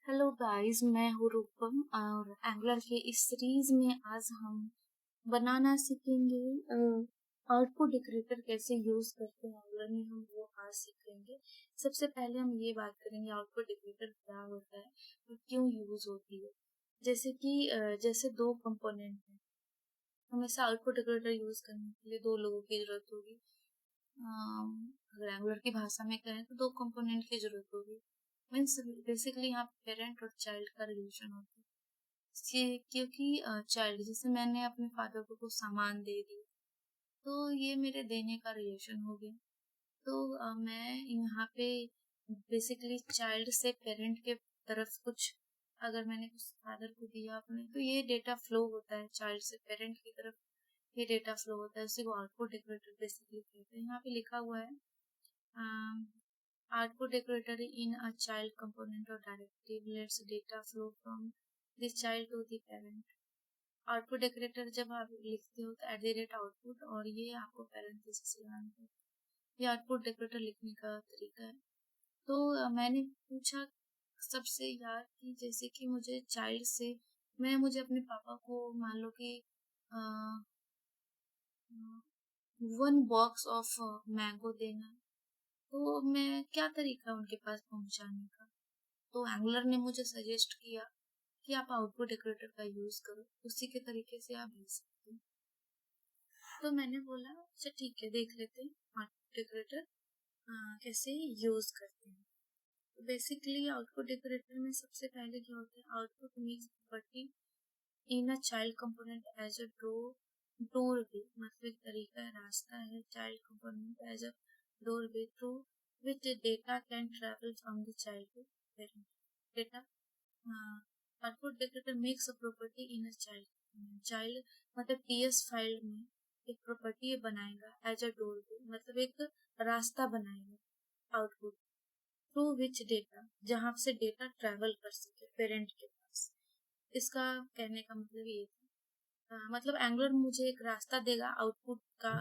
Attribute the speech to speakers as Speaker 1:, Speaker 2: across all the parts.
Speaker 1: Hello guys, मैं हूँ रूपम और एंगुलर के इस सीरीज में आज हम बनाना सीखेंगे। आउटपुट डेकोरेटर कैसे यूज करते हैं एंगुलर में, हम वो आज सीखेंगे। सबसे पहले हम ये बात करेंगे आउटपुट डेकोरेटर क्या होता है और क्यों यूज होती है। जैसे दो कंपोनेंट हैं, हमेशा आउटपुट डेकोरेटर यूज करने के लिए दो लोगों की जरूरत होगी। अगर एंगुलर की भाषा में कहें तो दो कंपोनेंट की जरूरत होगी। मीन्स बेसिकली यहाँ पेरेंट और चाइल्ड का रिलेशन होता है। क्योंकि चाइल्ड, जैसे मैंने अपने फादर को कुछ सामान दे दिया तो ये मेरे देने का रिलेशन हो गया। तो मैं यहाँ पे बेसिकली चाइल्ड से पेरेंट के तरफ कुछ, अगर मैंने कुछ फादर को दिया अपने, तो ये डेटा फ्लो होता है चाइल्ड से पेरेंट की तरफ। ये डेटा फ्लो होता है, उसी को आउटपुट डेकोरेटर बेसिकली कहते हैं। यहाँ पे लिखा हुआ है output decorator in a child component or directive lets data flow from the child to the parent. Output decorator जब आप लिखते हो तो @output और ये आपको पैरेंथेसिस लगाना है। ये आउटपुट डेकोरेटर लिखने का तरीका है। तो मैंने पूछा सबसे यार कि जैसे कि मुझे अपने पापा को मान लो कि 1 बॉक्स ऑफ मैंगो देना है, तो मैं क्या तरीका है उनके पास पहुंचाने का। तो एंगुलर ने मुझे सजेस्ट किया कि आप आउटपुट डेकोरेटर का यूज करो, उसी के तरीके से आप भेज सकते हो। तो मैंने बोला अच्छा ठीक है, देख लेते हैं आउटपुट डेकोरेटर कैसे यूज करते हैं। तो बेसिकली आउटपुट डेकोरेटर में सबसे पहले क्या होता है, output means property in a child component as a doorway, मतलब एक तरीका है, रास्ता है, child component as a doorway through which data can travel from the child to parent. Data output decorator makes a property in a child. Child मतलब PS file में एक property बनाएगा एज अ डोरवे, मतलब एक रास्ता बनाएगा output through which data, जहां से डेटा ट्रेवल कर सके पेरेंट के पास। इसका कहने का मतलब ये था, मतलब एंगुलर मुझे एक रास्ता देगा आउटपुट का,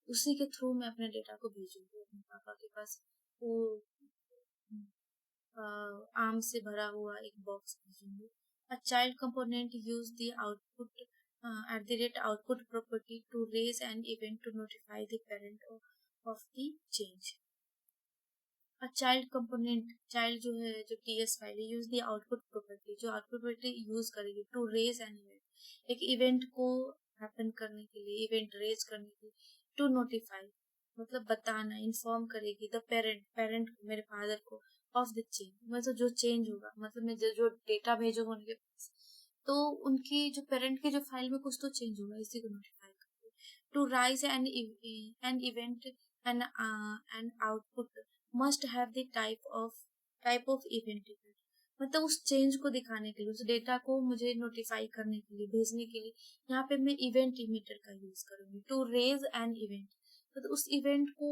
Speaker 1: उसी के थ्रू मैं अपने डेटा को भेजूंगी अपने पापा के पास। वो आम से भरा हुआ एक बॉक्स भेजेंगे। A child component use the output output property to raise an event to notify the parent of the change. A child component, child जो है, जो TS फाइल है, use the output property, जो output property यूज करेगी to raise an event, एक event को happen करने के लिए, इवेंट रेज करने के लिए, to notify मतलब बताना, इन्फॉर्म करेगी द पेरेंट को, मेरे फादर को, ऑफ द चेंज, मतलब जो चेंज होगा, मतलब मैं जो डेटा भेजूंगा उनके पास, तो उनकी जो पेरेंट की जो फाइल में कुछ तो चेंज होगा, इसी को नोटिफाई करेगी। To raise an event an output must have the type of event, मतलब उस चेंज को दिखाने के लिए, उस डेटा को मुझे नोटिफाई करने के लिए, भेजने के लिए, यहाँ पे मैं इवेंट इमिटर का यूज करूंगी। टू रेज एन इवेंट, तो उस इवेंट को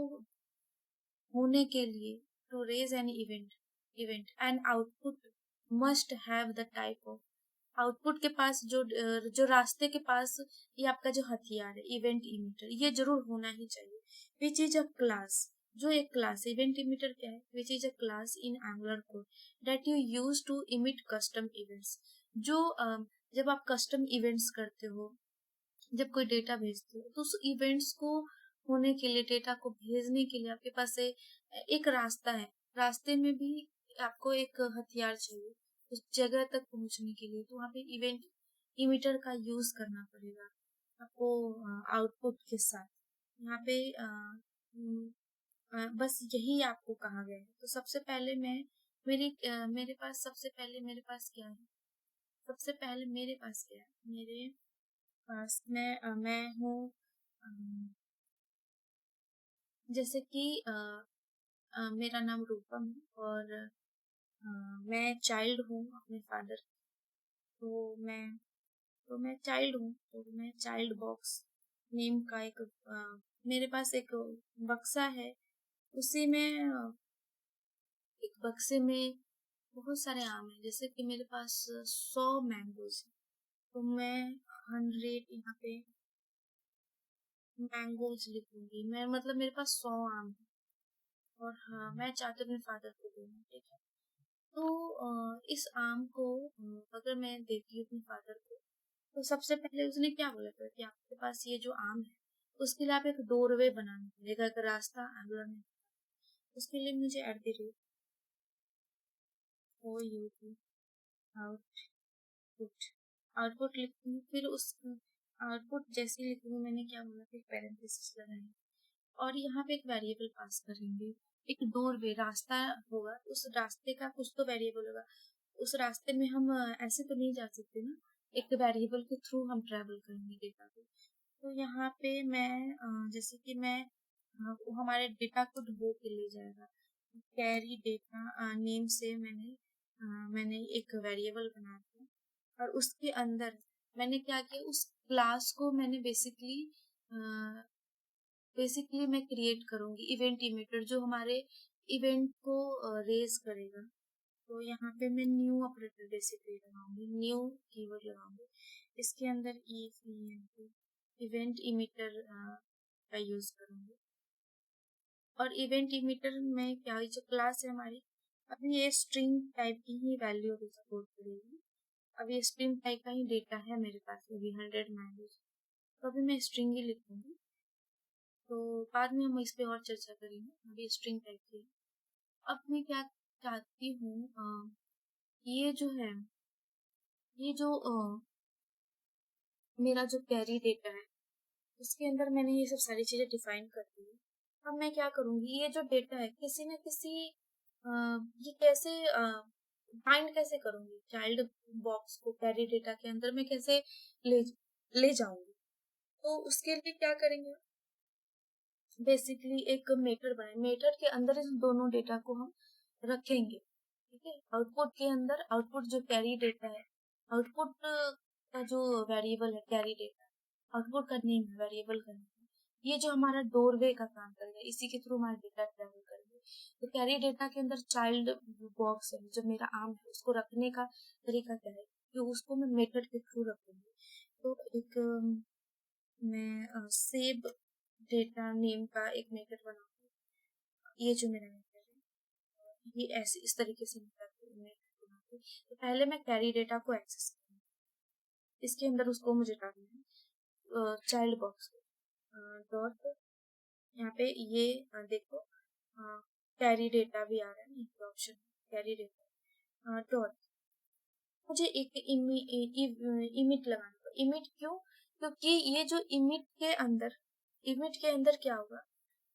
Speaker 1: होने के लिए, to raise an event and output must have the type of, output के पास जो रास्ते के पास ये आपका जो हथियार है इवेंट इमिटर, ये जरूर होना ही चाहिए। विच इज अ क्लास, जो एक क्लास, इवेंट इमिटर क्या है, which is a class in Angular code that you use to emit custom events. जो जब आप कस्टम इवेंट्स करते हो, जब कोई डेटा भेजते हो, तो उस इवेंट्स को होने के लिए, डेटा को भेजने के लिए आपके पास एक रास्ता है। रास्ते में भी आपको एक हथियार चाहिए उस जगह तक पहुंचने के लिए, तो वहाँ पे इवेंट इमिटर का यूज करना पड़ेगा आपको आउटपुट के साथ। यहाँ पे बस यही आपको कहा गया है। तो सबसे पहले मेरे पास क्या है, सबसे पहले मेरे पास क्या है, मेरे पास मैं हूँ, जैसे कि मेरा नाम रूपम है और मैं चाइल्ड हूँ अपने फादर, तो मैं चाइल्ड हूँ, तो मैं चाइल्ड बॉक्स नेम का मेरे पास एक बक्सा है। उसी में एक बक्से में बहुत सारे आम हैं, जैसे कि मेरे पास 100 मैंगोज है, तो मैं 100 यहाँ पे मैंगोज लिखूंगी। मैं मतलब मेरे पास 100 आम है और हाँ, मैं चाहती हूँ अपने फादर को देना, ठीक है। तो इस आम को अगर मैं देती हूँ अपने फादर को, तो सबसे पहले उसने क्या बोला था कि आपके पास ये जो आम है उसके लिए आप एक डोरवे बनाना पड़ेगा, एक रास्ता आगे में। उसके लिए मुझे at the rate O U T output output लिखूंगी, फिर उस आउटपुट जैसे लिखूंगी, मैंने क्या बोला कि पैरेंथेसिस लगाएंगे और यहाँ पे एक वेरिएबल पास करेंगे। एक डोरवे रास्ता होगा, उस रास्ते का कुछ तो वेरिएबल होगा। उस रास्ते में हम ऐसे तो नहीं जा सकते ना, एक वेरिएबल के थ्रू हम ट्रेवल करेंगे डेटा को। तो यहाँ पे मैं जैसे कि मैं वो हमारे डेटा को ढो के ले जाएगा। कैरी डेटा नेम से मैंने एक वेरिएबल बना दिया और उसके अंदर मैंने क्या किया, उस क्लास को मैंने बेसिकली मैं क्रिएट करूंगी इवेंट इमिटर, जो हमारे इवेंट को रेज करेगा। तो यहाँ पे मैं न्यू ऑपरेटर बेसिकली लगाऊंगी, न्यू कीवर्ड लगाऊंगी। इसके अंदर इवेंट इमिटर का यूज करूंगी। और इवेंट इमिटर में क्या हुई, जो क्लास है हमारी, अभी ये स्ट्रिंग टाइप की ही वैल्यू अभी सपोर्ट करेगी। अभी स्ट्रिंग टाइप का ही डेटा है मेरे पास अभी 100 मैंगोज, तो अभी मैं स्ट्रिंग ही लिखूंगी। तो बाद में हम इस पे और चर्चा करेंगे, अभी स्ट्रिंग टाइप की है। अब मैं क्या चाहती हूँ, ये जो है, ये जो मेरा जो कैरी डेटा है उसके अंदर मैंने ये सब सारी चीजें डिफाइन कर दी है। अब मैं क्या करूंगी, ये जो डेटा है किसी न किसी ये कैसे बाइंड कैसे करूंगी, चाइल्ड बॉक्स को कैरी डेटा के अंदर मैं कैसे ले ले जाऊंगी। तो उसके लिए क्या करेंगे, बेसिकली एक मेथड बनाए, मेथड के अंदर इन दोनों डेटा को हम रखेंगे। ठीक है, आउटपुट के अंदर, आउटपुट जो कैरी डेटा है, आउटपुट का जो वेरिएबल है कैरी डेटा, आउटपुट का नेम है, वेरिएबल का नेम, ये जो हमारा डोरवे का काम करेगा, इसी के थ्रू हमारा डेटा ट्रेवल करेंगे। तो कैरी डेटा के अंदर चाइल्ड बॉक्स है, जो मेरा आम है, उसको रखने का तरीका क्या है कि उसको मैं मेथड के थ्रू रखूंगी। तो एक मैं सेव डेटा नेम का एक मेथड बनाऊंगी। ये जो मेरा मेथड है, ये ऐसे इस तरीके से मेथड बनाऊंगी। तो पहले मैं कैरी डेटा को एक्सेस करूंगी, इसके अंदर उसको मुझे डालना है चाइल्ड बॉक्स डॉट, यहाँ पे ये देखो कैरी डेटा भी आ रहा है, एक ऑप्शन कैरी डेटा डॉट, मुझे एक इमिट लगाना। इमिट क्यों, क्योंकि ये जो इमिट के अंदर क्या होगा,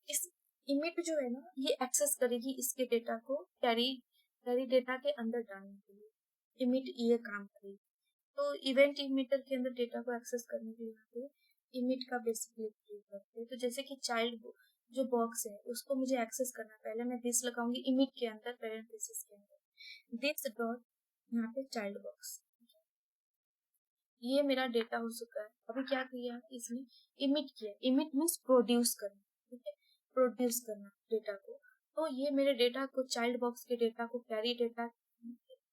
Speaker 1: इस इमिट जो है ना, ये एक्सेस करेगी इसके डेटा को कैरी डेटा के अंदर डालने के लिए, इमिट ये काम करेगी। तो इवेंट इमिटर के अंदर डेटा को एक्सेस करने के लिए यहाँ पे इमिट का बेसिकली उपयोग करते हैं। तो जैसे कि चाइल्ड जो बॉक्स है उसको मुझे एक्सेस करना, पहले मैं दिस लगाऊंगी इमिट के अंदर, पैरेंथेसिस के अंदर दिस डॉट, यहाँ पे चाइल्ड बॉक्स। ये मेरा डेटा हो चुका है। अभी क्या किया इसने, इमिट किया, इमिट मीन्स प्रोड्यूस करना। ठीक है, प्रोड्यूस करना डेटा को। तो ये मेरे डेटा को, चाइल्ड बॉक्स के डेटा को कैरी डेटा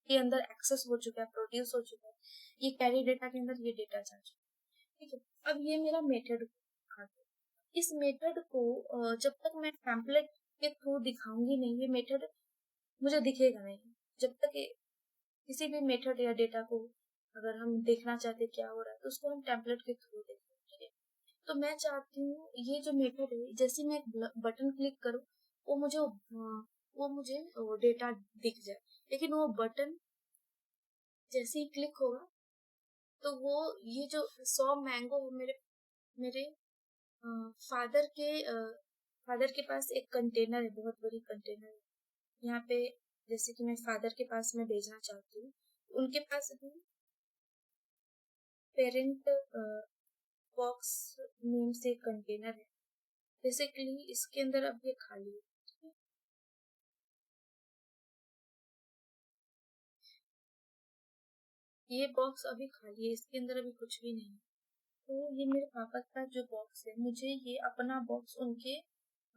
Speaker 1: के अंदर एक्सेस हो चुका है, प्रोड्यूस हो चुका है। ये कैरी डेटा के अंदर ये डेटा जा चुका है। ठीक है, अब ये मेरा मेथड आ गया। इस मेथड को जब तक मैं टेम्पलेट के थ्रू दिखाऊंगी नहीं, ये मेथड मुझे दिखेगा नहीं। जब तक किसी भी मेथड या डेटा को अगर हम देखना चाहते क्या हो रहा है, तो उसको हम टेम्पलेट के थ्रू देखते हैं। ठीक है, तो मैं चाहती हूँ ये जो मेथड है, जैसे मैं एक बटन क्लिक करूँ वो मुझे डेटा दिख जाए, लेकिन वो बटन जैसे ही क्लिक होगा तो वो ये जो 100 मैंगो मेरे मेरे फादर के पास एक कंटेनर है, बहुत बड़ी कंटेनर है यहाँ पे। जैसे कि मैं फादर के पास में भेजना चाहती हूँ, उनके पास भी पेरेंट बॉक्स नेम से कंटेनर है। बेसिकली इसके अंदर अब ये खाली है। ठीक है? ये बॉक्स अभी खाली है, इसके अंदर अभी कुछ भी नहीं है। तो ये मेरे पापा का जो बॉक्स है, मुझे ये अपना बॉक्स उनके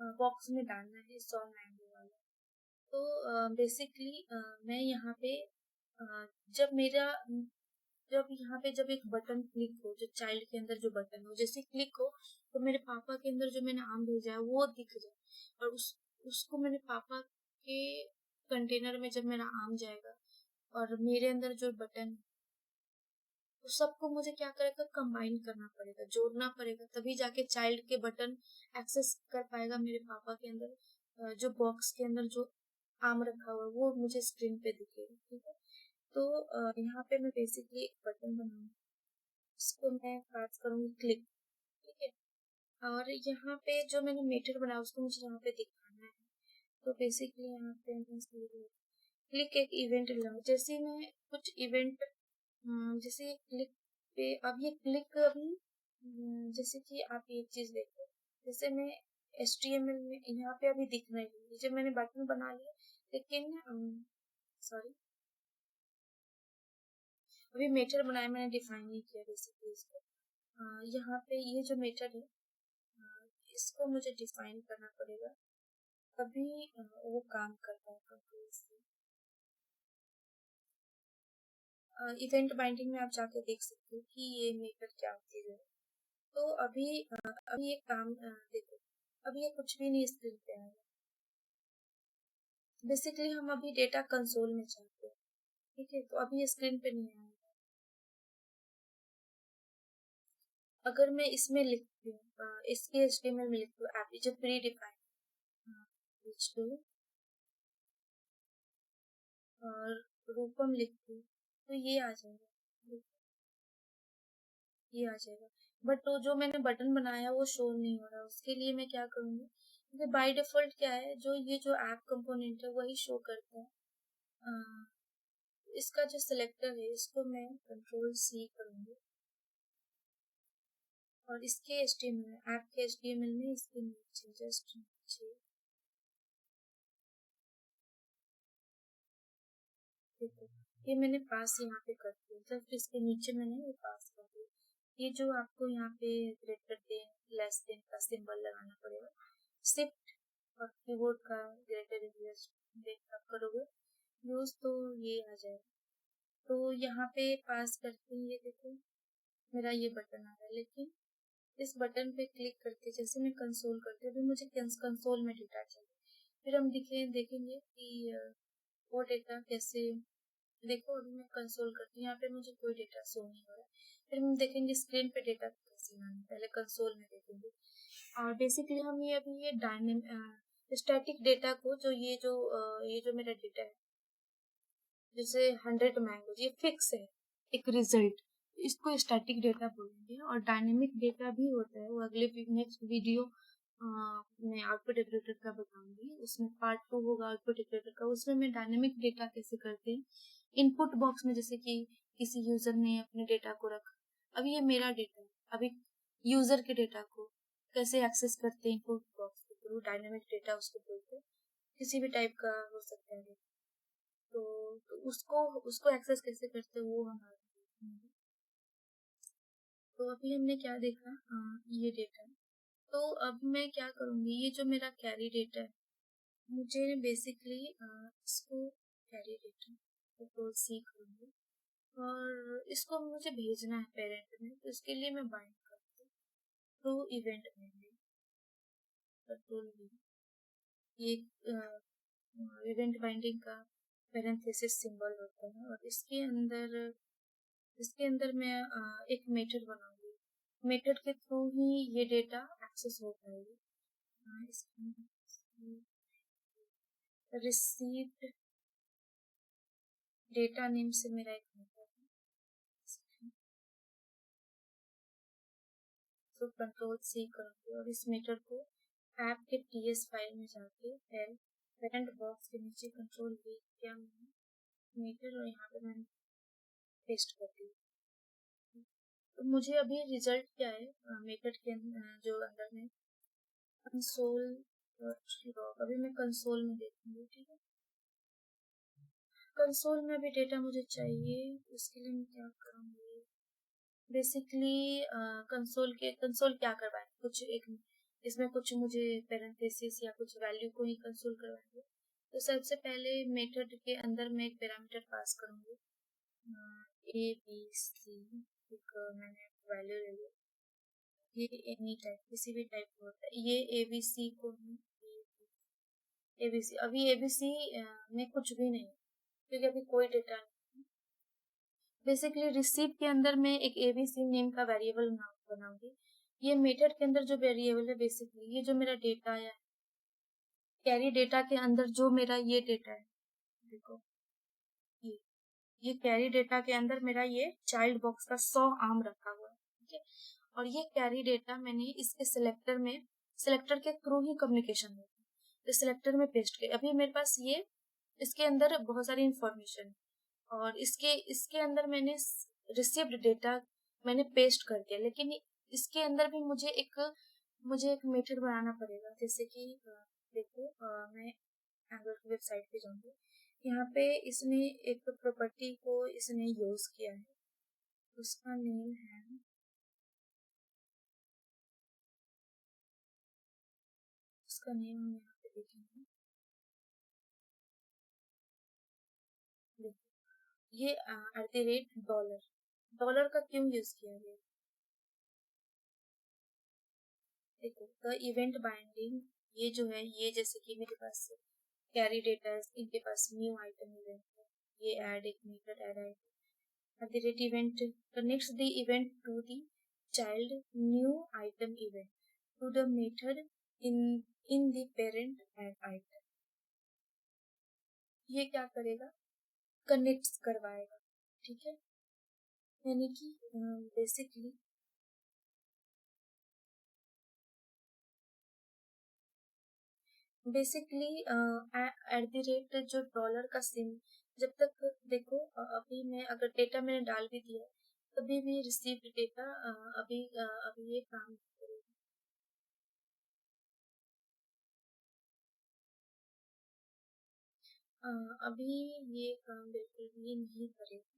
Speaker 1: बॉक्स में डालना है, 100 मैंगो वाला। तो बेसिकली मैं यहाँ पे जब मेरा जब यहाँ पे जब एक बटन क्लिक हो, जो चाइल्ड के अंदर जो बटन हो, जैसे क्लिक हो तो मेरे पापा के अंदर जो मैंने आम भेजा है वो दिख जाए, और उसको मेरे पापा के कंटेनर में जब मेरा आम जाएगा और मेरे अंदर जो बटन है तो सबको मुझे क्या करेगा, कंबाइन करना पड़ेगा, जोड़ना पड़ेगा, तभी जाके चाइल्ड के बटन एक्सेस कर पाएगा मेरे पापा के अंदर जो बॉक्स के अंदर जो आम रखा हुआ है वो मुझे स्क्रीन पे दिखेगा। ठीक है, तो यहाँ पे मैं बेसिकली एक बटन बनाऊंगी, इसको मैं पास करूंगी क्लिक। ठीक है, और यहाँ पे जो मैंने मेथड बनाया उसको मुझे यहाँ पे दिखाना है। तो बेसिकली यहाँ पे मैं क्लिक एक इवेंट लगाऊं, जैसे ही मैं कुछ इवेंट जैसे क्लिक पे, अब ये क्लिक अभी जैसे कि आप एक चीज देखो, जैसे मैं HTML में यहाँ पे अभी दिख रही है जब मैंने बटन बना लिया, लेकिन सॉरी अभी मेथड बनाया मैंने डिफाइन नहीं किया बेसिकली इसको। यहाँ पे ये जो मेथड है इसको मुझे डिफाइन करना पड़ेगा, तभी वो काम करता है कंट्रोल से। इवेंट बाइंडिंग में आप जाके देख सकते हो कि ये मेथड क्या होती है। तो अभी ये काम देखो, अभी ये कुछ भी नहीं स्क्रीन पे आएगा। बेसिकली हम अभी डेटा कंसोल में चाहते हैं। ठीक है, तो अभी ये स्क्रीन पे नहीं आएगा। अगर मैं इसमें लिखती हूँ इसके HTML में लिखती हूँ ऐप जो प्री डिफाइंड टू और रूपम लिखती हूँ तो ये आ जाएगा, ये आ जाएगा। बट तो जो मैंने बटन बनाया वो शो नहीं हो रहा, उसके लिए मैं क्या करूंगी, क्योंकि बाय डिफॉल्ट क्या है, जो ये जो ऐप कंपोनेंट है वही शो करता है। इसका जो सिलेक्टर है इसको मैं कंट्रोल C करूंगी और इसके HTML ऐप के HTML में इसके नीचे जस्ट नीचे देखो, ये मैंने पास यहाँ पे कर दिया, जस्ट इसके नीचे मैंने ये पास कर दिया। ये जो आपको यहाँ पे ग्रेटर देन लेस देन का सिंबल लगाना पड़ेगा, शिफ्ट और कीबोर्ड का ग्रेटर देन आप करोगे यूज तो ये आ जाएगा। तो यहाँ पे पास करते हैं, ये देखो मेरा ये बटन आ रहा है, लेकिन इस बटन पे क्लिक करके जैसे मैं कंसोल करती हूँ, अभी मुझे कंसोल में डेटा चाहिए। फिर हम देखेंगे कि वो डेटा कैसे, देखो अभी मैं कंसोल करती हूँ, यहाँ पे मुझे कोई डेटा शो नहीं हो रहा है। फिर हम देखेंगे स्क्रीन पे डेटा कैसे आना, पहले कंसोल में देखेंगे। और बेसिकली हम ये अभी ये स्टैटिक डेटा को ये जो मेरा डेटा है जैसे 100 मैंगोज ये फिक्स है एक रिजल्ट, इसको स्टैटिक डेटा बोलेंगे। और डायनेमिक डेटा भी होता है, वो अगले नेक्स्ट वीडियो मैं आउटपुट इटरेटर का बताऊंगी, उसमें पार्ट 2 होगा आउटपुट इटरेटर का, उसमें मैं डायनेमिक डेटा कैसे करते हैं इनपुट बॉक्स में, जैसे कि किसी यूजर ने अपने डेटा को रखा, अभी ये मेरा डेटा है, अभी यूजर के डेटा को कैसे एक्सेस करते हैं इनपुट बॉक्स के थ्रू, डायनेमिक डेटा उसको बोलते हैं, किसी भी टाइप का हो सकता है। तो, तो उसको उसको एक्सेस कैसे करते हैं वो हम आगे देखेंगे। तो अभी हमने क्या देखा, ये डेटा है। तो अब मैं क्या करूंगी, ये जो मेरा कैरी डेटा है मुझे बेसिकली इसको कैरी डेटा कंट्रोल C करूंगी और इसको मुझे भेजना है पेरेंट में, तो इसके लिए मैं बाइंड करती हूँ through event binding control V। ये इवेंट बाइंडिंग का पैरेंथेसिस सिंबल होता है और इसके अंदर मैं एक मेथड बनाऊंगी, मेथड के थ्रू ही ये डेटा एक्सेस हो पाएगी। रिसीव्ड डेटा नेम से मेरा एक मेथड है, तो कंट्रोल C करूंगी और इस मेथड को ऐप के TS फाइल में जाके पेरेंट बॉक्स के नीचे कंट्रोल V किया मैंने मेथड और यहाँ पे मैंने पेस्ट कर दी। तो मुझे अभी रिजल्ट क्या है मेथड के जो अंदर में कंसोल लॉग, अभी मैं कंसोल में देखूंगी। ठीक है, कंसोल में अभी डेटा मुझे चाहिए, उसके लिए मैं क्या करूंगी, बेसिकली कंसोल क्या करवाएंगे, कुछ एक इसमें कुछ मुझे पैरेंथेसिस या कुछ वैल्यू को ही कंसोल करवाएंगे। तो सबसे पहले मेथड के अंदर मैं एक पैरामीटर पास करूंगी ABC, एक मैंने वैल्यू ले ली, ये एनी टाइप किसी भी टाइप का होता है, ये ABC को एबीसी। अभी एबीसी में कुछ भी नहीं क्योंकि अभी कोई डेटा नहीं। बेसिकली रिसीव के अंदर मैं एक एबीसी नेम का वेरिएबल बनाऊंगी। ये मेथड के अंदर जो वेरिएबल है बेसिकली ये जो मेरा डेटा है कैरी डेटा के अंदर जो मेरा ये डेटा है, देखो ये ये कैरी डेटा के अंदर मेरा ये चाइल्ड बॉक्स का 100 आम रखा हुआ है, ठीक है। और ये कैरी डेटा मैंने इसके सिलेक्टर के थ्रू ही कम्युनिकेशन होता है, तो सिलेक्टर में पेस्ट किया। अभी मेरे पास ये इसके अंदर बहुत सारी इंफॉर्मेशन है और इसके इसके अंदर मैंने रिसीव्ड डेटा मैंने पेस्ट कर दिया, लेकिन इसके अंदर भी मुझे एक मेथड बनाना पड़ेगा। जैसे कि देखो मैं एंगल की वेबसाइट पे जाऊंगी, यहाँ पे इसने एक प्रॉपर्टी को इसने यूज किया है, उसका नेम है उसका नेम हम यहाँ पे देखेंगे। देखो ये $, डॉलर का क्यों यूज किया गया। देखो द इवेंट बाइंडिंग, ये जो है ये जैसे कि मेरे पास कैरी डेटा है, इनके पास न्यू आइटम इवेंट है, ये ऐड एक metre add item event connects the event to the child new item event to the method in in the parent add item. ये क्या करेगा, कनेक्ट करवाएगा, ठीक है। यानी कि बेसिकली एट द रेट जो डॉलर का सिम जब तक देखो अभी मैं अगर डेटा मैंने डाल भी दिया तभी भी रिसीव्ड डेटा अभी ये काम नहीं करेगा। अभी ये काम बिल्कुल भी नहीं करेगा।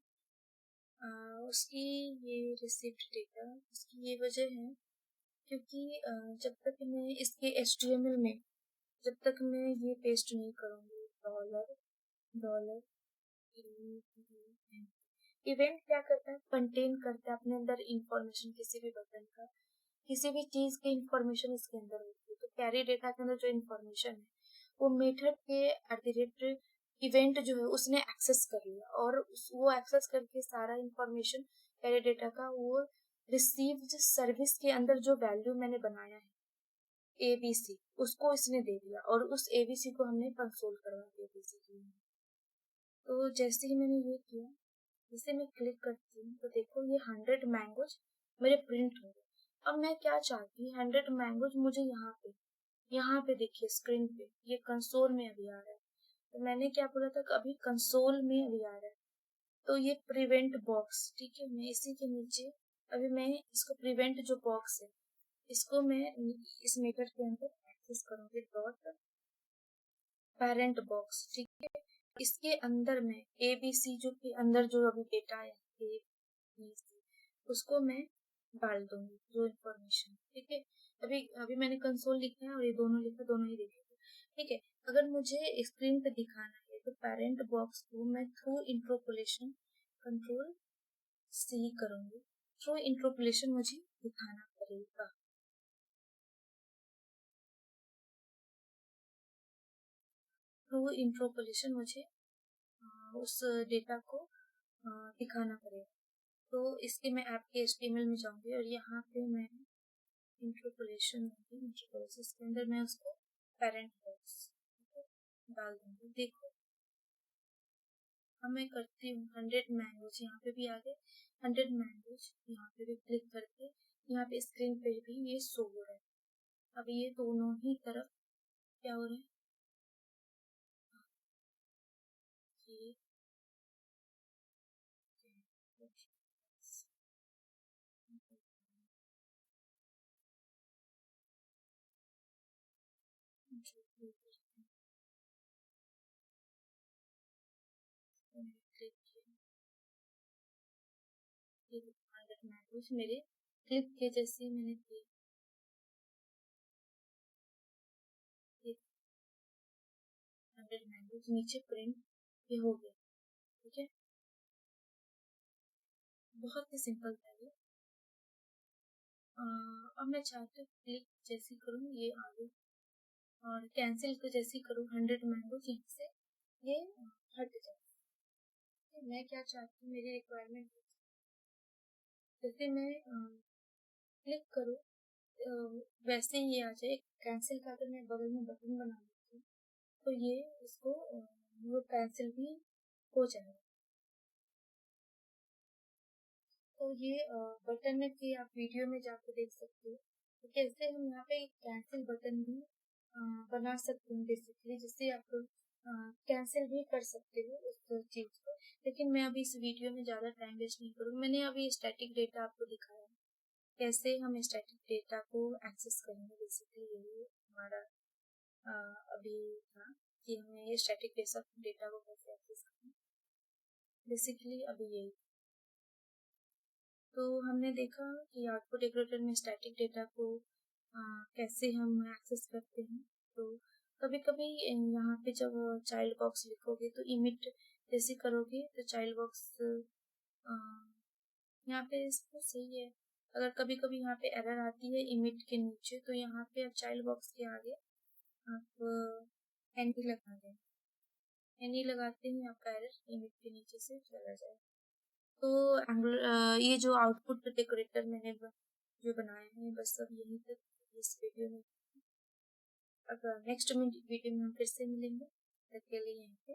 Speaker 1: उसकी ये रिसीव्ड डेटा उसकी ये वजह है क्योंकि जब तक मैं इसके HTML में जब तक मैं ये पेस्ट नहीं करूंगी डॉलर डॉलर इवेंट क्या करता है, कंटेन करता है अपने अंदर इंफॉर्मेशन, किसी भी बटन का किसी भी चीज की इंफॉर्मेशन इसके अंदर होती है। तो कैरी डेटा के अंदर जो इंफॉर्मेशन है वो मेथड के एट द रेट इवेंट जो है उसने एक्सेस कर लिया और वो एक्सेस करके सारा इंफॉर्मेशन कैरी डेटा का वो रिसीव्ड सर्विस के अंदर जो वैल्यू मैंने बनाया है एबीसी उसको इसने दे दिया और उस एबीसी को हमने कंसोल करवा दिया बेसिकली। तो जैसे ही मैंने ये किया, जैसे मैं क्लिक करती हूँ तो देखो ये 100 मैंगोज मेरे प्रिंट हो गए। अब मैं क्या चाहती हूँ, 100 मैंगोज मुझे यहाँ पे देखिए स्क्रीन पे ये कंसोल में अभी आ रहा है। तो मैंने क्या बोला था कि अभी कंसोल में अभी आ रहा है, तो ये प्रिवेंट बॉक्स, ठीक है। मैं इसी के नीचे अभी मैं इसको प्रिवेंट जो बॉक्स है इसको मैं इस मेथड के अंदर एक्सेस करूंगी डॉट पेरेंट बॉक्स, ठीक है। इसके अंदर में एबीसी जो के अंदर जो अभी डेटा है एबीसी उसको मैं डाल दूंगी जो इंफॉर्मेशन, ठीक है। अभी अभी मैंने कंसोल लिखा है और ये दोनों लिखा, दोनों ही देखेंगे, ठीक है। अगर मुझे स्क्रीन पे दिखाना है तो पेरेंट बॉक्स को मैं थ्रू इंटरपोलेशन कंट्रोल सी करूंगी, थ्रू इंटरपोलेशन मुझे दिखाना पड़ेगा। थ्रू इंटरपोलेशन मुझे उस डेटा को दिखाना पड़ेगा। तो इसके मैं ऐप के HTML में जाऊंगी और यहाँ पे मैं इंटरपोलेशन के अंदर मैं उसको पेरेंट बॉक्स डाल दूंगी। देखो अब मैं करती हूँ 100 मैंगोज, यहाँ पे भी आ गए 100 मैंगोज, यहाँ पे भी क्लिक करके यहाँ पे स्क्रीन पे भी ये शो हो रहा है। अब ये दोनों ही तरफ क्या हो रहा है, ये क्लिक किया, ये 100 मैंगोज मेरे क्लिक के जैसे मैंने किया, 100 मैंगोज नीचे प्रिंट ये हो गया, ठीक है। बहुत ही सिंपल था ये। अब मैं चाहती हूँ क्लिक जैसे करूँ ये आगे और कैंसिल को जैसे करूँ 100 मैंगोज, यहाँ से ये हट जाए। मैं क्या चाहती हूँ, मेरी रिक्वायरमेंट जैसे मैं क्लिक करूँ वैसे ही ये आ जाए। कैंसिल का अगर मैं बगल में बटन बना देती हूँ तो ये इसको वो कैंसिल भी हो जाएगा। तो ये बटन है कि आप वीडियो में जाकर देख सकते हो। तो कैसे हम यहाँ पे कैंसिल बटन भी बना सकते हैं बेसिकली, जिससे आप कैंसिल भी कर सकते हो उस चीज को। लेकिन मैं अभी इस वीडियो में ज्यादा टाइम वेस्ट नहीं करूँगी। मैंने अभी स्टैटिक डेटा आपको दिखाया है, कैसे हम स्टैटिक डेटा को एक्सेस करेंगे। बेसिकली यही हमारा अभी था कि हमें ये स्टैटिक डेटा को कैसे एक्सेस करना। बेसिकली अभी यही। तो हमने देखा कि आउटपुट डेकोरेटर में स्टैटिक डेटा को कैसे हम एक्सेस करते हैं। तो कभी कभी यहाँ पे जब चाइल्ड बॉक्स लिखोगे तो इमिट जैसे करोगे तो चाइल्ड बॉक्स यहाँ पे इसको सही है। अगर कभी कभी यहाँ पे एरर आती है इमिट के नीचे, तो यहाँ पे आप चाइल्ड बॉक्स के आगे आप एनी लगा दें। एनी लगाते ही आपका एरर इमिट के नीचे से चला जाए। तो ये जो आउटपुट डेकोरेटर मैंने जो बनाया है, बस अब यहीं तक इस वीडियो में। अब नेक्स्ट वीडियो में हम फिर से मिलेंगे। तब के लिए यहीं पे